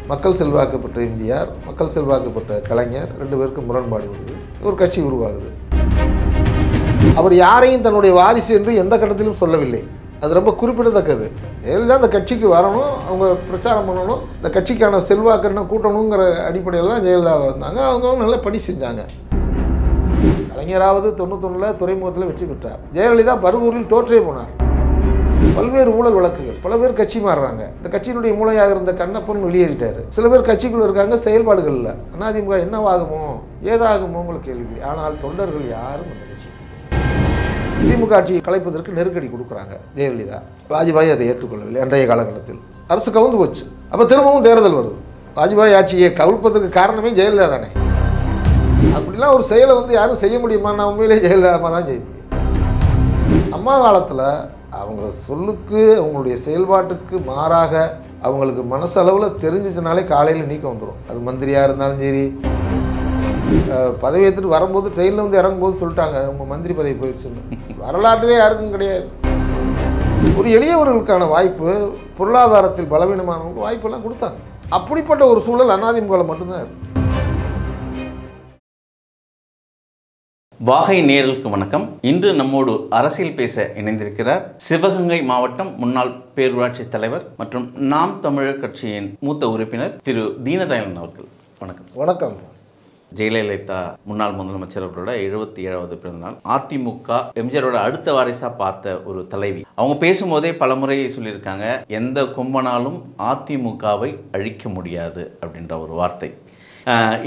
மக்கள் செல்வாக்கு பெற்ற எம்ஜிஆர், மக்கள் செல்வாக்கு பெற்ற கலைஞர், 2 பேருக்கும் முரண்பாடு வருது. ஒரு கட்சி உருவாகுது. அவர் யாரையும் தன்னுடைய வாரிசு என்று எந்த கட்டத்திலும் சொல்லவில்லை. அது ரொம்ப குறிப்பிடத்தக்கது. ஜெயலலிதா அந்த கட்சிக்கு வரணும், அவங்க பிரச்சாரம் பண்ணணும், இந்த கட்சிக்கான செல்வாக்கு கூட்டணுங்கிற அடிப்படையில் தான் ஜெயலலிதா வந்தாங்க. அவங்க நல்ல பணி செஞ்சாங்க. கலைஞராவது 91 துறைமுகத்தில் வெற்றி பெற்றார். ஜெயலலிதா பர்கூரில் தோற்றே போனார். பல்வேறு ஊழல் வழக்குகள், பல பேர் கட்சி மாறுறாங்க. இந்த கட்சியினுடைய மூளையாக இருந்த கண்ணப்பன் வெளியேறிட்டார். சில பேர் கட்சிக்குள்ள இருக்காங்க, செயல்பாடுகள் இல்லை. அதிமுக என்னவாகுமோ ஏதாகுமோ உங்களுக்கு கேள்வி. ஆனால் தொண்டர்கள் யாரும் அந்த கட்சி திமுக ஆட்சியை கலைப்பதற்கு நெருக்கடி கொடுக்குறாங்க ஜெயலலிதா. வாஜ்பாய் அதை ஏற்றுக்கொள்ளவில்லை. அன்றைய காலகட்டத்தில் அரசு கவுந்து போச்சு. அப்போ திரும்பவும் தேர்தல் வருது. வாஜ்பாய் ஆட்சியை கவிழ்ப்பதற்கு காரணமே ஜெயலலிதா தானே. அப்படிலாம் ஒரு செயலை யாரும் செய்ய முடியுமா? நான் உண்மையிலே ஜெயலலிதா தான் செய்ய முடியும். அம்மா காலத்தில் அவங்க சொல்லுக்கு அவங்களுடைய செயல்பாட்டுக்கு மாறாக அவங்களுக்கு மனசளவில் தெரிஞ்சிச்சுனாலே காலையில் நீக்கம் வந்துடும். அது மந்திரியாக இருந்தாலும் சரி, பதவி ஏற்றுட்டு வரும்போது ட்ரெயினில் இறங்கும்போது சொல்லிட்டாங்க உங்கள் மந்திரி பதவி போயிடுச்சுன்னு. வரலாற்றிலே யாருக்கும் கிடையாது. ஒரு எளியவர்களுக்கான வாய்ப்பு, பொருளாதாரத்தில் பலவீனமானவங்களுக்கு வாய்ப்பெல்லாம் கொடுத்தாங்க. அப்படிப்பட்ட ஒரு சூழல் அதிமுகவில் மட்டும்தான் இருக்கு. வாகை நேயர்களுக்கு வணக்கம். இன்று நம்மோடு அரசியல் பேச இணைந்திருக்கிறார் சிவகங்கை மாவட்டம் முன்னாள் பேரூராட்சி தலைவர் மற்றும் நாம் தமிழர் கட்சியின் மூத்த உறுப்பினர் திரு தீனதயாளன் அவர்கள். வணக்கம். வணக்கம். ஜெயலலிதா முன்னாள் முதலமைச்சர் அவர்களோட 77வது பிறந்தநாள். அதிமுக எம்ஜிஆரோட அடுத்த வாரிசா பார்த்த ஒரு தலைவி. அவங்க பேசும்போதே பலமுறை சொல்லியிருக்காங்க, எந்த கொம்பனாலும் அதிமுகவை அழிக்க முடியாது அப்படின்ற ஒரு வார்த்தை.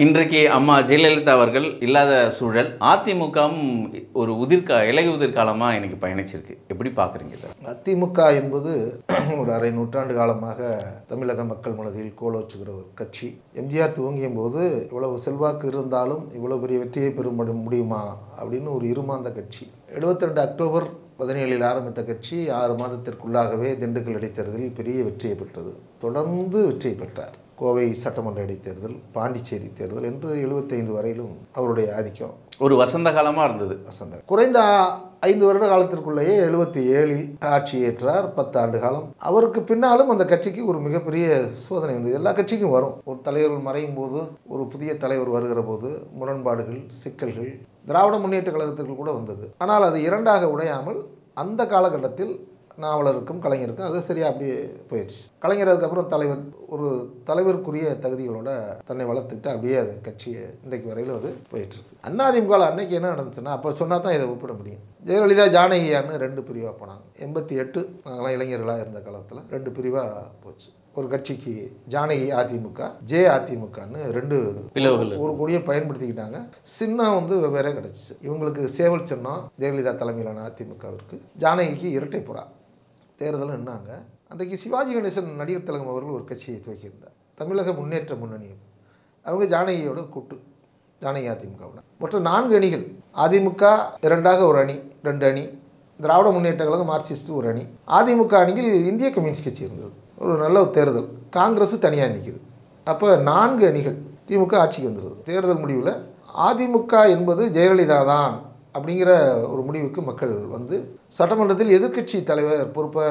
இன்றைக்கு அம்மா ஜெயலலிதா அவர்கள் இல்லாத சூழல், அதிமுகவும் ஒரு இலையுதிர் காலமாக இன்னைக்கு பயணிச்சிருக்கு. எப்படி பார்க்குறீங்க சார்? அதிமுக என்பது ஒரு அரை நூற்றாண்டு காலமாக தமிழக மக்கள் மனதில் கோலோச்சுகிற ஒரு கட்சி. எம்ஜிஆர் துவங்கிய போது இவ்வளவு செல்வாக்கு இருந்தாலும் இவ்வளவு பெரிய வெற்றியை பெற முடியுமா அப்படின்னு ஒரு இருமாந்த கட்சி. 72 அக்டோபர் 17 ஆரம்பித்த கட்சி 6 மாதத்திற்குள்ளாகவே திண்டுக்கல் இடைத்தேர்தலில் பெரிய வெற்றியை பெற்றது. தொடர்ந்து வெற்றியை பெற்றார். கோவை சட்டமன்ற இடைத்தேர்தல், பாண்டிச்சேரி தேர்தல் என்று 75 வரையிலும் அவருடைய ஆதிக்கம் ஒரு வசந்த காலமாக இருந்தது. குறைந்த 5 வருட காலத்திற்குள்ளேயே 77இல் ஆட்சி ஏற்றார். 10 ஆண்டு காலம். அவருக்கு பின்னாலும் அந்த கட்சிக்கு ஒரு மிகப்பெரிய சோதனை வந்தது. எல்லா கட்சிக்கும் வரும். ஒரு தலைவர்கள் மறையும் போது, ஒரு புதிய தலைவர் வருகிற போது முரண்பாடுகள், சிக்கல்கள் திராவிட முன்னேற்ற கழகத்திற்கு கூட வந்தது. ஆனால் அது 2ஆக உடையாமல் அந்த காலகட்டத்தில் நாவலருக்கும் கலைஞருக்கும் அது சரியாக அப்படியே போயிடுச்சு. கலைஞர் அதுக்கப்புறம் ஒரு தலைவருக்குரிய தகுதிகளோட தன்னை வளர்த்துக்கிட்டு அப்படியே அது கட்சியை இன்றைக்கு வரையிலும் அது போயிட்டுருக்கு. அதிமுக அன்னைக்கு என்ன நடந்துச்சுன்னா, அப்போ சொன்னால் தான் இதை ஒப்பிட முடியும். ஜெயலலிதா ஜானகியான்னு 2 பிரிவாக போனாங்க. 88 நாங்களாம் இளைஞர்களாக இருந்த காலத்தில் 2 பிரிவாக போச்சு. ஒரு கட்சிக்கு ஜானகி அதிமுக, ஜே அதிமுகன்னு 2 பிளவுகள் ஒரு கொடியை பயன்படுத்திக்கிட்டாங்க. சின்னம் வெவ்வேறு கிடச்சிச்சு. இவங்களுக்கு சேவல் சின்னம் ஜெயலலிதா தலைமையிலான அதிமுகவிற்கு, ஜானகிக்கு இரட்டை புறா. தேர்தலும் என்னாங்க. அன்றைக்கு சிவாஜி கணேசன் நடிகர் திலகம் அவர்கள் ஒரு கட்சியை துவக்கியிருந்தார், தமிழக முன்னேற்ற முன்னணி. அவங்க ஜானகியோட கூட்டு, ஜானகி அதிமுகவுடன் மொத்தம் 4 அணிகள். அதிமுக 2ஆக ஒரு அணி, 2 அணி. திராவிட முன்னேற்ற கழகம் மார்க்சிஸ்ட் ஒரு அணி. அதிமுக அணியில் இந்திய கம்யூனிஸ்ட் கட்சி இருந்தது. ஒரு நல்ல தேர்தல். காங்கிரஸ் தனியாக நிற்கிது. அப்போ 4 அணிகள். திமுக ஆட்சிக்கு வந்துடுது. தேர்தல் முடிவில் அதிமுக என்பது ஜெயலலிதா தான் அப்படிங்கிற ஒரு முடிவுக்கு மக்கள் சட்டமன்றத்தில் எதிர்க்கட்சி தலைவர் பொறுப்பை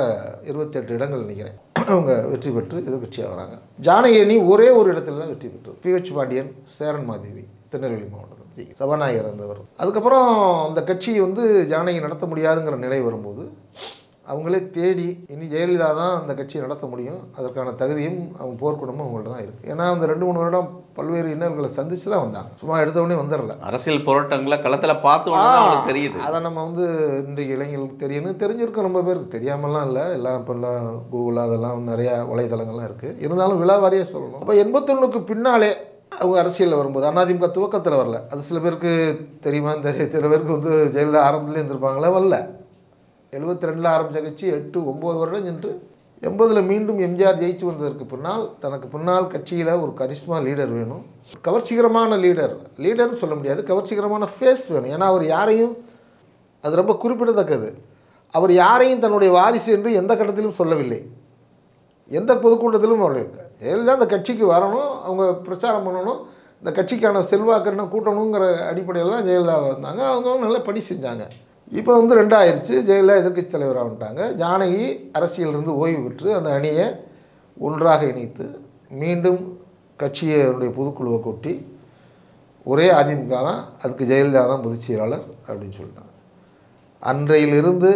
28 இடங்கள் நினைக்கிறேன் அவங்க வெற்றி பெற்று எதிர்க்கட்சியாக வராங்க. ஜானகி அணி ஒரே ஒரு இடத்துல தான் வெற்றி பெற்றது. PH பாண்டியன், சேரன் மாதேவி, திருநெல்வேலி மாவட்டம் சபாநாயகர் இருந்தவர். அதுக்கப்புறம் அந்த கட்சி ஜானகி நடத்த முடியாதுங்கிற நிலை வரும்போது அவங்களே தேடி இனி ஜெயலலிதா தான் அந்த கட்சியை நடத்த முடியும், அதற்கான தகுதியும் அவங்க போர்க்குணமும் அவங்கள்ட்ட தான் இருக்குது. ஏன்னா அந்த 2-3 வருடம் பல்வேறு இன்னல்களை சந்தித்து தான் வந்தாங்க. சும்மா எடுத்தவொடனே வந்துடல. அரசியல் போராட்டங்களை களத்தில் பார்த்து தெரியுது. அதை நம்ம இன்றைக்கு இளைஞர்களுக்கு தெரிஞ்சிருக்கோம். ரொம்ப பேருக்கு தெரியாமலாம் இல்லை. எல்லாம் இப்போல்லாம் கூகுள் அதெல்லாம் நிறையா வலைதளங்கள்லாம் இருக்குது. இருந்தாலும் விழா வாரியாக சொல்லணும். அப்போ 81க்கு பின்னாலே அவங்க அரசியலில் வரும்போது அதிமுக துவக்கத்தில் வரல. அது சில பேருக்கு தெரியுமான்னு தெரியும். சில பேருக்கு ஜெயலலிதா ஆரம்பத்துலேயே இருந்திருப்பாங்களே, வரல. 72 ஆரம்பித்த கட்சி 8-9 வருடம் சென்று 80 மீண்டும் எம்ஜிஆர் ஜெயிச்சு வந்ததற்கு பின்னால் தனக்கு பின்னால் கட்சியில் ஒரு கரிஸ்மா லீடர் வேணும், கவர்ச்சிகரமான லீடர்னு சொல்ல முடியாது, கவர்ச்சிகரமான ஃபேஸ் வேணும். ஏன்னா அவர் யாரையும், அது ரொம்ப குறிப்பிடத்தக்கது, அவர் யாரையும் தன்னுடைய வாரிசு என்று எந்த கட்டத்திலும் சொல்லவில்லை, எந்த பொதுக்கூட்டத்திலும் ஜெயலலிதா அந்த கட்சிக்கு வரணும், அவங்க பிரச்சாரம் பண்ணணும், இந்த கட்சிக்கான செல்வாக்கு கூட்டணுங்கிற அடிப்படையில் தான் ஜெயலலிதா வந்தாங்க. அவங்க நல்ல பணி செஞ்சாங்க. இப்போ 2 ஆயிடுச்சு. ஜெயலலிதா எதிர்க்கட்சி தலைவராக வந்துட்டாங்க. ஜானகி அரசியலிருந்து ஓய்வு பெற்று அந்த அணியை ஒன்றாக இணைத்து மீண்டும் கட்சியினுடைய பொதுக்குழுவை கொட்டி ஒரே அதிமுக தான், அதுக்கு ஜெயலலிதா தான் பொதுச் செயலாளர் அப்படின்னு சொல்லிட்டாங்க. அன்றையிலிருந்து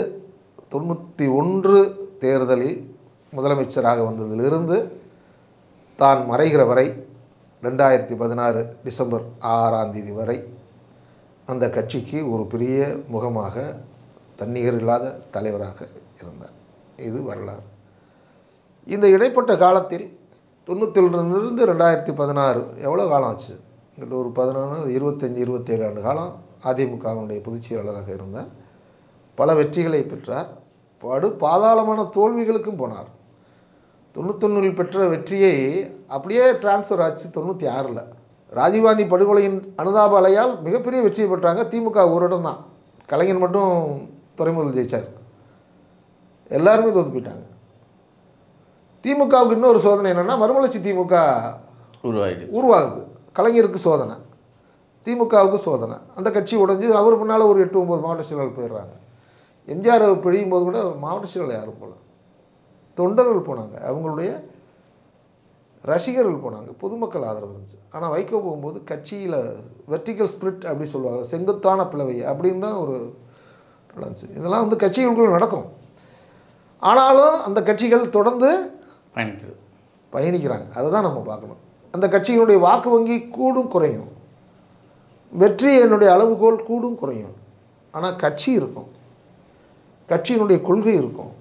91 தேர்தலில் முதலமைச்சராக வந்ததிலிருந்து தான் மறைகிற வரை 2016 டிசம்பர் 6ஆம் தேதி வரை அந்த கட்சிக்கு ஒரு பெரிய முகமாக, தன்னிகர் இல்லாத தலைவராக இருந்தார். இது வரலாறு. இந்த இடைப்பட்ட காலத்தில் 91லிருந்து 2016 எவ்வளோ காலம் ஆச்சு? இங்கிட்ட ஒரு 11, 25, 27 ஆண்டு காலம் அதிமுகவினுடைய பொதுச் செயலாளராக இருந்தார். பல வெற்றிகளை பெற்றார். பாதாளமான தோல்விகளுக்கும் போனார். 91 பெற்ற வெற்றியை அப்படியே டிரான்ஸ்ஃபர் ஆச்சு 96. ராஜீவ்காந்தி படுகொலையின் அனுதாப அலையால் மிகப்பெரிய வெற்றியை பெற்றாங்க. திமுக ஒரு இடம் தான், கலைஞர் மட்டும் துறைமுகத்தில் ஜெயிச்சார். எல்லாருமே தோற்று போயிட்டாங்க. திமுகவுக்கு இன்னொரு சோதனை என்னென்னா, மறுமலர்ச்சி திமுக உருவாகுது. கலைஞருக்கு சோதனை, திமுகவுக்கு சோதனை. அந்த கட்சி உடைஞ்சு அவர் முன்னால் ஒரு 8-9 மாவட்ட செயலாளர் போயிடுறாங்க. எம்ஜிஆர் பிழியும் போது கூட மாவட்ட செயலாளர் யாரும் போகல, தொண்டர்கள் போனாங்க, அவங்களுடைய ரசிகர்கள் போனாங்க, பொதுமக்கள் ஆதரவு இருந்துச்சு. ஆனால் வைகோ போகும்போது கட்சியில் வெர்டிக்கல் ஸ்பிரிட் அப்படி சொல்லுவாங்க, செங்குத்தான பிளவை அப்படின்னு தான் ஒரு நடந்துச்சு. இதெல்லாம் வந்து கட்சிகளுக்குள்ள நடக்கும். ஆனாலும் அந்த கட்சிகள் தொடர்ந்து பயணிக்கிறாங்க. அதை தான் நம்ம பார்க்கணும். அந்த கட்சியினுடைய வாக்கு வங்கி கூடும் குறையும், வெற்றி என்னுடைய அளவுகோல் கூடும் குறையும். ஆனால் கட்சி இருக்கும், கட்சியினுடைய கொள்கை இருக்கும்,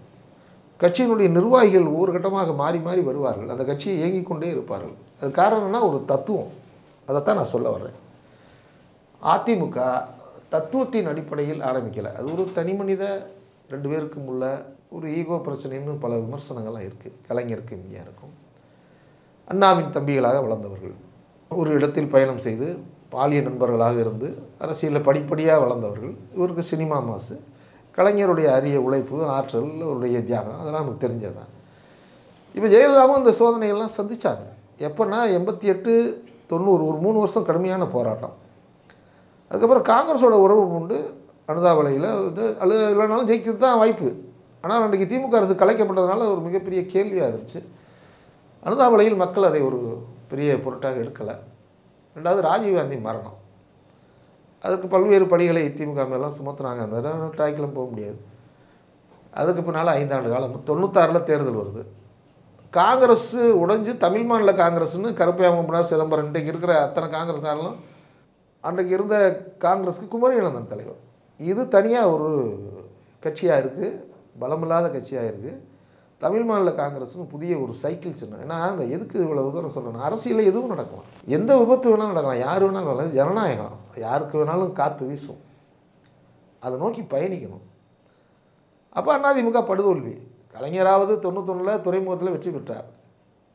கட்சியினுடைய நிர்வாகிகள் ஒவ்வொரு கட்டமாக மாறி மாறி வருவார்கள். அந்த கட்சியை இயங்கிக் கொண்டே இருப்பார்கள். அது காரணம்னா ஒரு தத்துவம். அதைத்தான் நான் சொல்ல வர்றேன். அதிமுக தத்துவத்தின் அடிப்படையில் ஆரம்பிக்கலை. அது ஒரு தனி மனித 2 பேருக்கும் உள்ள ஒரு ஈகோ பிரச்சனைன்னு பல விமர்சனங்கள்லாம் இருக்குது. கலைஞருக்கு எம்ஜிஆருக்கும். அண்ணாவின் தம்பிகளாக வளர்ந்தவர்கள், ஒரு இடத்தில் பயணம் செய்து பாலிய நண்பர்களாக இருந்து அரசியலில் படிப்படியாக வளர்ந்தவர்கள். இவருக்கு சினிமா மாசு, கலைஞருடைய அரிய உழைப்பு, ஆற்றல், அவருடைய தியாகம், அதெல்லாம் நமக்கு தெரிஞ்சது தான். இப்போ ஜெயலலிதாவும் இந்த சோதனைகள்லாம் சந்தித்தாங்க. எப்போன்னா 88, 90 ஒரு 3 வருஷம் கடுமையான போராட்டம். அதுக்கப்புறம் காங்கிரஸோட உறவு உண்டு. அனுதாபலையில் வந்து இல்லைனாலும் ஜெயிக்கிறது தான் வாய்ப்பு. ஆனால் அன்றைக்கு திமுக அரசு கலைக்கப்பட்டதுனால ஒரு மிகப்பெரிய கேள்வியாக இருந்துச்சு. அனுதாபலையில் மக்கள் அதை ஒரு பெரிய பொருட்டாக எடுக்கலை. 2வது ராஜீவ்காந்தி மரணம், அதுக்கு பல்வேறு பணிகளை திமுக மேலாம் சுமத்துனாங்க. அந்த ட்ராக்கெலாம் போக முடியாது. அதுக்கு பின்னால் 5 ஆண்டு காலம் 96 தேர்தல் வருது. காங்கிரஸ் உடைஞ்சு தமிழ் மாநில காங்கிரஸ்னு கருப்பையாமனார், சிதம்பரம், இன்றைக்கு இருக்கிற அத்தனை காங்கிரஸ்காரங்களும் அன்றைக்கு இருந்த காங்கிரஸுக்கு குமரிநந்தன் தலைவர். இது தனியாக ஒரு கட்சியாக இருக்குது, பலமில்லாத கட்சியாக இருக்குது. தமிழ் மாநில காங்கிரஸ்னு புதிய ஒரு சைக்கிள் சின்னம். ஏன்னா அந்த எதுக்கு இவ்வளோ உதரம் சொல்லணும், அரசியலில் எதுவும் நடக்கலாம், எந்த விபத்து வேணாலும் நடக்கலாம், யார் வேணாலும் நடக்கலாம். ஜனநாயகம் யாருக்கு வேணாலும் காற்று வீசும், அதை நோக்கி பயணிக்கணும். அப்போ அதிமுக படுதோல்வி. கலைஞராவது 91 துறைமுகத்தில் வெற்றி பெற்றார்.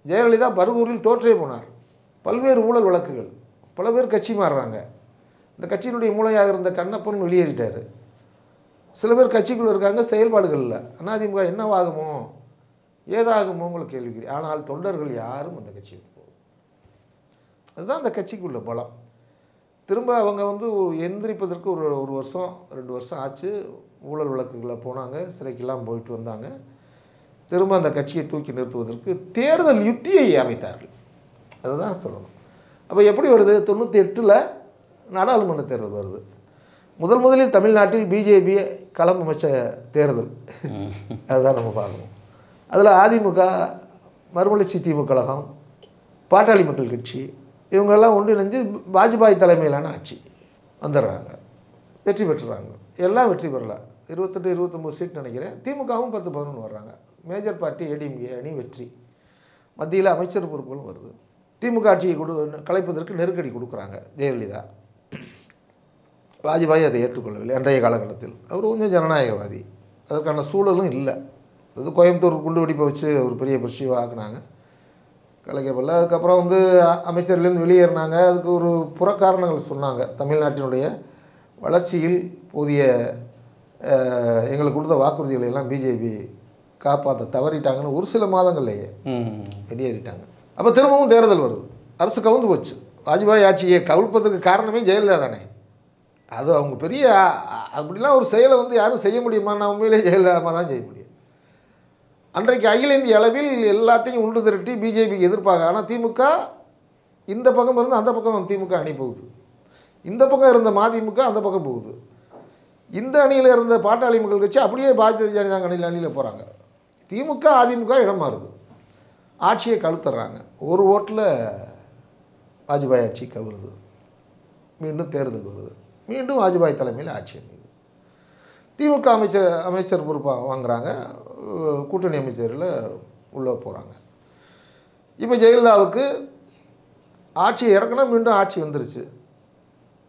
ஜெயலலிதா பர்கூரில் தோற்றே போனார். பல்வேறு ஊழல் வழக்குகள், பல பேர் கட்சி மாறுறாங்க. இந்த கட்சியினுடைய மூளையாக இருந்த கண்ணப்பன் வெளியேறிட்டார். சில பேர் கட்சிக்குள்ளே இருக்காங்க, செயல்பாடுகள் இல்லை. அதிமுக என்னவாகுமோ ஏதாகுமோ உங்களுக்கு கேள்வி. ஆனால் தொண்டர்கள் யாரும் அந்த கட்சிக்கு போகும். அதுதான் அந்த கட்சிக்குள்ள பலம். திரும்ப அவங்க வந்து எந்திரிப்பதற்கு ஒரு வருஷம் 2 வருஷம் ஆச்சு. ஊழல் வழக்குகளில் போனாங்க, சிறைக்கெல்லாம் போயிட்டு வந்தாங்க. திரும்ப அந்த கட்சியை தூக்கி நிறுத்துவதற்கு தேர்தல் யுத்தியை அமைத்தார்கள். அதுதான் சொல்லணும். அப்போ எப்படி வருது? 98 நாடாளுமன்ற தேர்தல் வருது. முதலில் தமிழ்நாட்டில் பிஜேபி களம் அமைச்ச தேர்தல். அதுதான் நம்ம பார்க்கணும். அதில் அதிமுக, மறுமலர்ச்சி திமுக கழகம், பாட்டாளி மக்கள் கட்சி, இவங்கெல்லாம் ஒன்றிணைஞ்சு வாஜ்பாய் தலைமையிலான ஆட்சி வந்துடுறாங்க, வெற்றி பெற்றுறாங்க. எல்லாம் வெற்றி பெறலாம். 28, 29 சீட் நினைக்கிறேன். திமுகவும் 10, 11 வர்றாங்க. மேஜர் பார்ட்டி ஏடிஎம்கே அணி வெற்றி. மத்தியில் அமைச்சர் பொறுப்புகளும் வருது. திமுக ஆட்சியை கலைப்பதற்கு நெருக்கடி கொடுக்குறாங்க ஜெயலலிதா. வாஜ்பாய் அதை ஏற்றுக்கொள்ளவில்லை. அன்றைய காலகட்டத்தில் அவர் கொஞ்சம் ஜனநாயகவாதி, அதற்கான சூழலும் இல்லை. அது கோயம்புத்தூர் குண்டு வெடிப்பை வச்சு ஒரு பெரிய புரட்சியாக ஆக்குனாங்க, கலைக்கப்படல. அதுக்கப்புறம் வந்து அமைச்சர்லேருந்து வெளியேறினாங்க. அதுக்கு ஒரு புறக்காரணங்கள் சொன்னாங்க. தமிழ்நாட்டினுடைய வளர்ச்சியில் போதிய எங்களுக்கு கொடுத்த வாக்குறுதிகளை எல்லாம் பிஜேபி காப்பாற்ற தவறிட்டாங்கன்னு ஒரு சில மாதங்கள்லேயே வெளியேறிட்டாங்க. அப்போ திரும்பவும் தேர்தல் வருது. அரசு கவுந்து போச்சு. வாஜ்பாய் ஆட்சியை கவிழ்ப்பதற்கு காரணமே ஜெயலலிதா தானே. அது அவங்க பெரிய அப்படிலாம் ஒரு செயலை வந்து யாரும் செய்ய முடியுமா? நான் உண்மையிலே ஜெயலலிதா தான் செய்ய முடியும். அன்றைக்கு அகில இந்திய அளவில் எல்லாத்தையும் உண்டு திரட்டி பிஜேபிக்கு எதிர்ப்பாக. ஆனால் திமுக இந்த பக்கம் இருந்து அந்த பக்கம் திமுக அணி போகுது, இந்த பக்கம் இருந்த மதிமுக அந்த பக்கம் போகுது. இந்த அணியில் இருந்த பாட்டாளி மக்கள் கட்சி அப்படியே பாரதிய ஜனதா அணியில் போகிறாங்க. திமுக அதிமுக இடம் மாறுது, ஆட்சியை கழுத்துறாங்க. ஒரு ஓட்டில் வாஜ்பாய் ஆட்சி கவிழுது, மீண்டும் தேர்தல் வருது, மீண்டும் வாஜ்பாய் தலைமையில் ஆட்சி அமைது. திமுக அமைச்சர் பொறுப்பாக வாங்குகிறாங்க, கூட்டணி அமைச்சரில் உள்ளே போகிறாங்க. இப்போ ஜெயலலிதாவுக்கு ஆட்சியை இறக்கணும், மீண்டும் ஆட்சி வந்துருச்சு.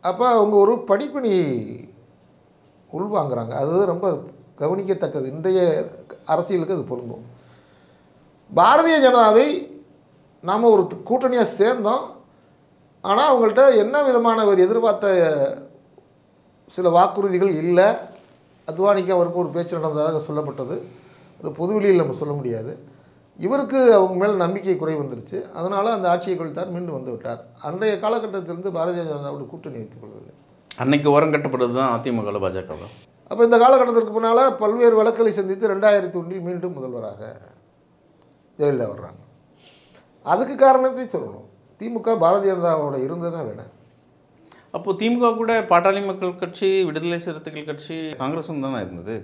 அப்போ அவங்க ஒரு படிப்பினி உள்வாங்கிறாங்க. அது ரொம்ப கவனிக்கத்தக்கது. இன்றைய அரசியலுக்கு அது பொருந்தும். பாரதிய ஜனதாவை நாம் ஒரு கூட்டணியாக சேர்ந்தோம், ஆனால் அவங்கள்ட்ட என்ன விதமான ஒரு எதிர்பார்த்த சில வாக்குறுதிகள் இல்லை. அத்வானிக்கு அவருக்கு ஒரு பேச்சு நடந்ததாக சொல்லப்பட்டது, அது பொதுவெளியில் நம்ம சொல்ல முடியாது. இவருக்கு அவங்க மேலே நம்பிக்கை குறை வந்துருச்சு, அதனால் அந்த ஆட்சியை கழித்தார், மீண்டும் வந்து விட்டார். அன்றைய காலகட்டத்திலிருந்து பாரதிய ஜனதாவோட கூட்டணி வைத்துக் கொள்ளவில்லை. அன்னைக்கு ஓரம் கட்டப்பட்டது தான் அதிமுக பாஜக. அப்போ இந்த காலகட்டத்திற்கு முன்னால் பல்வேறு வழக்குகளை சந்தித்து 2001 மீண்டும் முதல்வராக ஜெயலலிதா வர்றாங்க. அதுக்கு காரணத்தை சொல்லணும், திமுக பாரதிய ஜனதாவோட இருந்தது தான் வேணும். அப்போது திமுக கூட பாட்டாளி மக்கள் கட்சி, விடுதலை சிறுத்தைகள் கட்சி, காங்கிரஸும் தானே இருந்தது,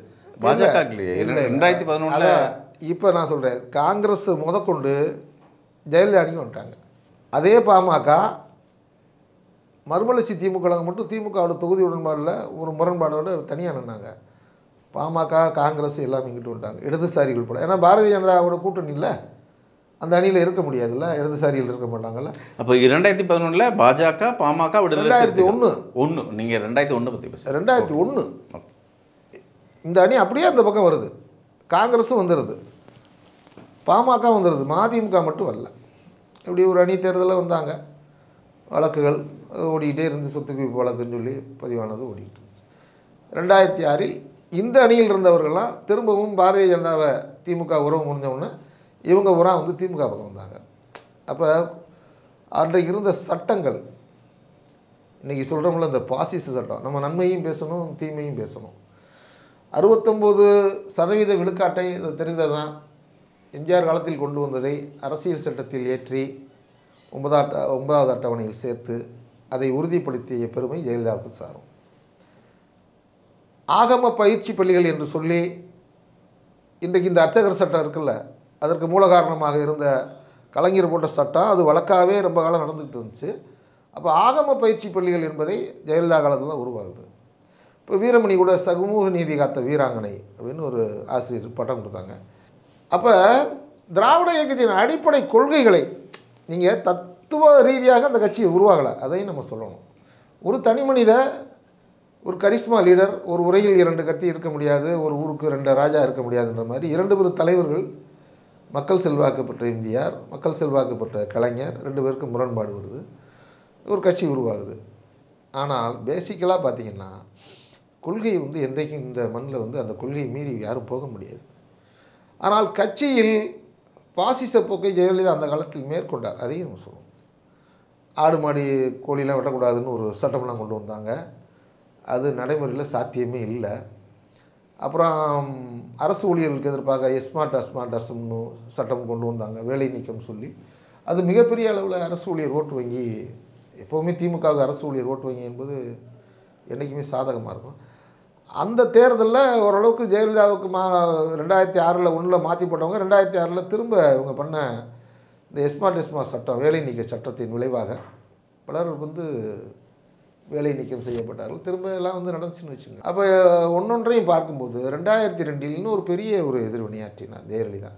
பாஜக இல்லையே. 2011 இப்போ நான் சொல்கிறேன், காங்கிரஸ் முதற்கொண்டு ஜெயலலிதா அணிக்கு வந்துட்டாங்க. அதே பாமக மறுமலர்ச்சி திமுக மட்டும் திமுகவோட தொகுதி உடன்பாடில் ஒரு முரண்பாடோடு தனியாக நின்னாங்க. பாமக காங்கிரஸ் எல்லாமே இங்கிட்டு வந்துட்டாங்க, இடதுசாரிகள் போல. ஏன்னா பாரதிய ஜனதாவோட கூட்டணி இல்லை, அந்த அணியில் இருக்க முடியாதுல்ல, இடதுசாரிகள் இருக்க மாட்டாங்கல்ல. அப்போ 2011 பாஜக பாமக விடுதலை 2001 நீங்கள் 2001 பற்றி பேச 2001 இந்த அணி அப்படியே அந்த பக்கம் வருது. காங்கிரஸும் வந்துடுது, பாமக வந்துடுது, மதிமுக மட்டும் வரல. இப்படி ஒரு அணி தேர்தலில் வந்தாங்க. வழக்குகள் ஓடிக்கிட்டே இருந்து, சொத்து குவிப்பு வழக்குன்னு சொல்லி பதிவானது ஓடிக்கிட்டு இருந்துச்சு. 2006 இந்த அணியில் இருந்தவர்கள்லாம் திரும்பவும் பாரதிய ஜனதாவை திமுக உறவு முடிஞ்சவுடனே இவங்க உரம் வந்து திமுக பக்கம் வந்தாங்க. அப்போ அன்றைக்கு இருந்த சட்டங்கள், இன்றைக்கி சொல்கிறோம்ல இந்த பாசிச சட்டம், நம்ம நன்மையும் பேசணும் தீமையும் பேசணும். 69% விழுக்காட்டை தெரிந்தது தான் எம்ஜிஆர் காலத்தில் கொண்டு வந்ததை அரசியல் சட்டத்தில் ஏற்றி 9வது அட்டவணையில் சேர்த்து அதை உறுதிப்படுத்திய பெருமை ஜெயலலிதாவுக்கு சாரும். ஆகம பயிற்சி பள்ளிகள் என்று சொல்லி இன்றைக்கு இந்த அர்ச்சகர் சட்டம் இருக்குல்ல, அதற்கு மூல காரணமாக இருந்த கலைஞர் போட்ட சட்டம் அது வழக்காகவே ரொம்ப காலம் நடந்துகிட்டு இருந்துச்சு. அப்போ ஆகம பயிற்சி பள்ளிகள் என்பதை ஜெயலலிதா காலத்தில் தான் உருவாகுது. இப்போ வீரமணி கூட சமூக நீதி காத்த வீராங்கனை அப்படின்னு ஒரு ஆசிரியர் பட்டம் கொடுத்தாங்க. அப்போ திராவிட இயக்கத்தின் அடிப்படை கொள்கைகளை நீங்கள் தத்துவ ரீதியாக அந்த கட்சியை உருவாகலை, அதையும் நம்ம சொல்லணும். ஒரு தனி மனித, ஒரு கரிஸ்மா லீடர், ஒரு உரையில் 2 கத்தி இருக்க முடியாது, ஒரு ஊருக்கு 2 ராஜா இருக்க முடியாதுன்ற மாதிரி 2 பேர் தலைவர்கள், மக்கள் செல்வாக்கு பெற்ற எம்ஜிஆர், மக்கள் செல்வாக்கு பெற்ற கலைஞர், 2 பேருக்கு முரண்பாடு வருது, ஒரு கட்சி உருவாகுது. ஆனால் பேசிக்கலாக பார்த்திங்கன்னா கொள்கை வந்து என்றைக்கும் இந்த மண்ணில் வந்து அந்த கொள்கையை மீறி யாரும் போக முடியாது. ஆனால் கட்சியில் பாசிச போக்கை ஜெயலலிதா அந்த காலத்தில் மேற்கொண்டார், அதையும் நம்ம சொல்லுவோம். ஆடு மாடி கோழிலாம் வெட்டக்கூடாதுன்னு ஒரு சட்டமெல்லாம் கொண்டு வந்தாங்க, அது நடைமுறையில் சாத்தியமே இல்லை. அப்புறம் அரசு ஊழியர்களுக்கு எதிர்ப்பாக அஸ்மார்ட்னு சட்டம் கொண்டு வந்தாங்க, வேலை நீக்கம் சொல்லி. அது மிகப்பெரிய அளவில் அரசு ஊழியர் ஓட்டு வங்கி, எப்போவுமே திமுகவுக்கு அரசு ஊழியர் ஓட்டு வங்கி என்பது என்றைக்குமே சாதகமாக இருக்கும். அந்த தேர்தலில் ஓரளவுக்கு ஜெயலலிதாவுக்கு 2006 மாற்றி போட்டவங்க 2006 திரும்ப இவங்க பண்ண இந்த எஸ்மா சட்டம், வேலை நீக்க சட்டத்தின் விளைவாக பலர் வந்து வேலை நீக்கம் செய்யப்பட்டார்கள். திரும்ப எல்லாம் வந்து நடந்துச்சுன்னு வச்சுங்க. அப்போ ஒன்றொன்றையும் பார்க்கும்போது 2002 இன்னும் ஒரு பெரிய ஒரு எதிர்வினையாற்றினார் ஜெயலலிதா.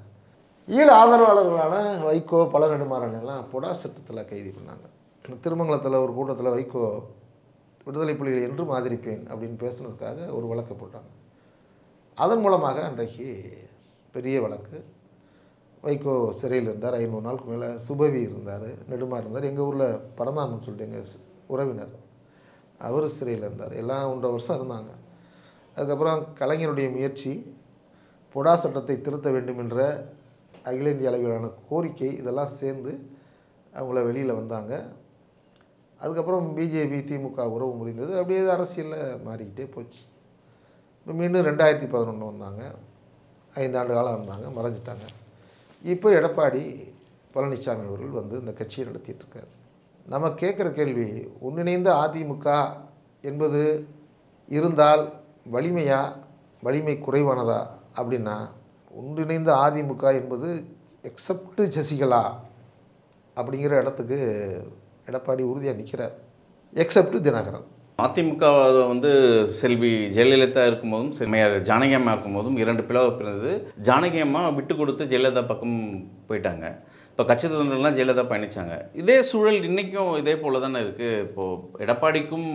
ஈழ ஆதரவாளர்களான வைகோ, பல நெடுமாறன் எல்லாம் பொடா சட்டத்தில் கைது பண்ணாங்க. திருமங்கலத்தில் ஒரு கூட்டத்தில் வைகோ விடுதலை புலிகளை என்றும் ஆதரிப்பேன் அப்படின்னு பேசுனதுக்காக ஒரு வழக்கு போட்டாங்க. அதன் மூலமாக அன்றைக்கு பெரிய வழக்கு. வைகோ சிறையில் இருந்தார் 500 நாளுக்கு மேலே. சுபவி இருந்தார், நெடுமாறன் இருந்தார், எங்கள் ஊரில் பரந்தாமன் சொல்லிட்டு எங்கள் உறவினர், அவர் சிறையில் இருந்தார். எல்லாம் 1.5 வருஷம் இருந்தாங்க. அதுக்கப்புறம் கலைஞருடைய முயற்சி, பொடா சட்டத்தை திருத்த வேண்டும் என்ற அகில இந்திய அளவிலான கோரிக்கை, இதெல்லாம் சேர்ந்து அவங்கள வெளியில் வந்தாங்க. அதுக்கப்புறம் பிஜேபி திமுக உறவு முடிந்தது. அப்படியே அரசியலில் மாறிக்கிட்டே போச்சு. இப்போ மீண்டும் 2011 வந்தாங்க. 5 ஆண்டு காலம் இருந்தாங்க, மறைஞ்சிட்டாங்க. இப்போ எடப்பாடி பழனிசாமி அவர்கள் வந்து இந்த கட்சியை நடத்திட்டுருக்கார். நம்ம கேட்குற கேள்வி, ஒன்றிணைந்த அதிமுக என்பது இருந்தால் வலிமையா, வலிமை குறைவானதா அப்படின்னா, ஒன்றிணைந்த அதிமுக என்பது எக்ஸப்ட் சசிகலா அப்படிங்கிற இடத்துக்கு எடப்பாடி உறுதியாக நிற்கிறார். எக்ஸப்ட் தினகரன். அதிமுக வந்து செல்வி ஜெயலலிதா இருக்கும்போதும் செம்மையார் ஜானகி அம்மா இருக்கும்போதும் 2 பிளவு பிறந்தது. ஜானகி அம்மா விட்டு கொடுத்து ஜெயலலிதா பக்கம் போயிட்டாங்க. இப்போ கட்சி தொண்டர்கள்லாம் ஜெயலலிதா பயணித்தாங்க. இதே சூழல் இன்றைக்கும் இதே போல் தானே இருக்குது. இப்போது எடப்பாடிக்கும்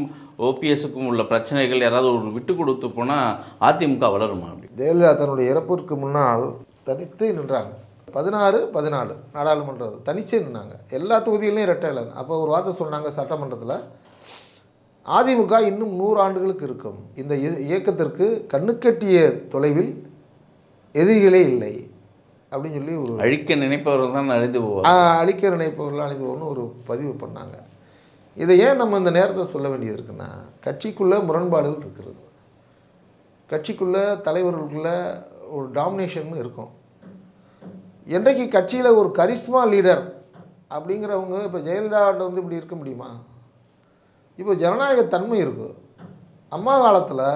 ஓபிஎஸ்க்கும் உள்ள பிரச்சனைகள் யாராவது ஒரு விட்டு கொடுத்து போனால் அதிமுக வளருமா? அப்படி ஜெயலலிதா தன்னுடைய இறப்பிற்கு முன்னால் தனித்து நின்றாங்க. 16 நாடாளுமன்றம் தனிச்சே நின்னாங்க. எல்லா தொகுதிகளையும் இரட்டையில. அப்போ ஒரு வார்த்தை சொன்னாங்க சட்டமன்றத்தில், அதிமுக இன்னும் 100 ஆண்டுகளுக்கு இருக்கும். இந்த இயக்கத்திற்கு கண்ணுக்கட்டிய தொலைவில் எதிரிகளே இல்லை அப்படின்னு சொல்லி ஒரு அழிக்க நினைப்பவர்கள் தான் அழிந்து போவாங்க. அழிக்க நினைப்பவர்கள் அழிந்து போகணும்னு ஒரு பதிவு பண்ணாங்க. இதை ஏன் நம்ம இந்த நேரத்தை சொல்ல வேண்டியது இருக்குன்னா, கட்சிக்குள்ளே முரண்பாடுகள் இருக்கிறது. கட்சிக்குள்ளே தலைவர்களுக்குள்ள ஒரு டாமினேஷன் இருக்கும். என்றைக்கு கட்சியில் ஒரு கரிஸ்மா லீடர் அப்படிங்கிறவங்க, இப்போ ஜெயலலிதாட்ட வந்து இப்படி இருக்க முடியுமா? இப்போ ஜனநாயக தன்மை இருக்குது. அம்மா காலத்தில்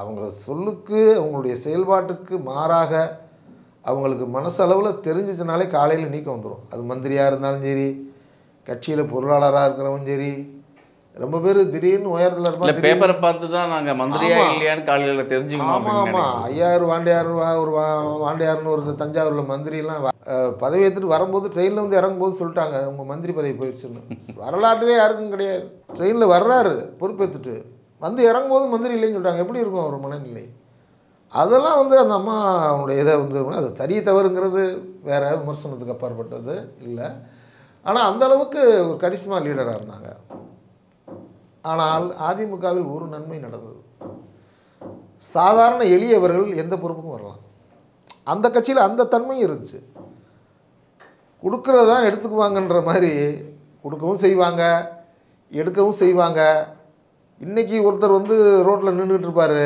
அவங்க சொல்லுக்கு அவங்களுடைய செயல்பாட்டுக்கு மாறாக அவங்களுக்கு மனசளவில் தெரிஞ்சிச்சனாலே காலையில் நீக்கம் வந்துடும். அது மந்திரியாக இருந்தாலும் சரி, கட்சியில் பொருளாளராக இருக்கிறவங்க சரி, ரொம்ப பேர் திடீர்னு உயரத்தில் இருப்பாங்க. பேப்பரை பார்த்து தான் நாங்கள் மந்திரியா இல்லையான்னு காலையில் தெரிஞ்சுக்கணும். ஆமாம், ஐயாயிரம் ஒரு வாண்டையார்னு ஒரு தஞ்சாவூரில் மந்திரிலாம் பதவி ஏற்றுட்டு வரும்போது ட்ரெயினில் வந்து இறங்கும்போது சொல்லிட்டாங்க, உங்கள் மந்திரி பதவி போயிடுச்சுன்னு. வரலாற்றிலே யாருக்கும் கிடையாது. ட்ரெயினில் வர்றாரு பொறுப்பேற்றுட்டு, வந்து இறங்கும்போது மந்திரி இல்லைன்னு சொல்லிட்டாங்க. எப்படி இருக்கும் ஒரு மனநிலை? அதெல்லாம் வந்து அந்த அம்மா அவனுடைய இதை வந்து அது தனி தவறுங்கிறது வேறு விமர்சனத்துக்கு அப்பாற்பட்டது இல்லை. ஆனால் அந்தளவுக்கு ஒரு கரிஸ்மா லீடராக இருந்தாங்க. ஆனால் அதிமுகவில் ஒரு நன்மை நடந்தது. சாதாரண எளியவர்கள் எந்த பொறுப்புக்கும் வரலாம். அந்த கட்சியில் அந்த தன்மையும் இருந்துச்சு. கொடுக்கறது தான் எடுத்துக்குவாங்கன்ற மாதிரி கொடுக்கவும் செய்வாங்க, எடுக்கவும் செய்வாங்க. இன்றைக்கி ஒருத்தர் வந்து ரோட்டில் நின்றுட்டு இருப்பார்,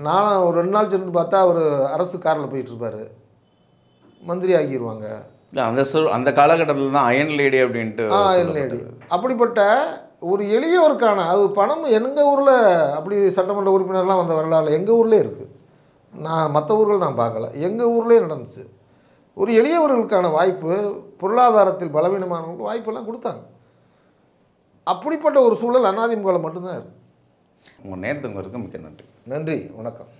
நான் ஒரு 2 நாள் சென்று பார்த்தா அவர் அரசு காரில் போயிட்டுருப்பார், மந்திரி ஆகிடுவாங்க. அந்த காலகட்டத்தில் தான் அயன் லேடி அப்படின்ட்டு. அயன் லேடி அப்படிப்பட்ட ஒரு எளியவருக்கான அது பணம் எங்கள் ஊரில் அப்படி சட்டமன்ற உறுப்பினர்லாம் வந்த வரலாறு எங்கள் ஊர்லேயே இருக்குது. நான் மற்ற ஊர்கள் நான் பார்க்கல, எங்கள் ஊர்லேயே நடந்துச்சு. ஒரு எளியவர்களுக்கான வாய்ப்பு, பொருளாதாரத்தில் பலவீனமானவங்களுக்கு வாய்ப்பெல்லாம் கொடுத்தாங்க. அப்படிப்பட்ட ஒரு சூழல் அதிமுகவில் மட்டும்தான் இருக்குது. உங்கள் நேரத்துக்கு மிக்க நன்றி. நன்றி, வணக்கம்.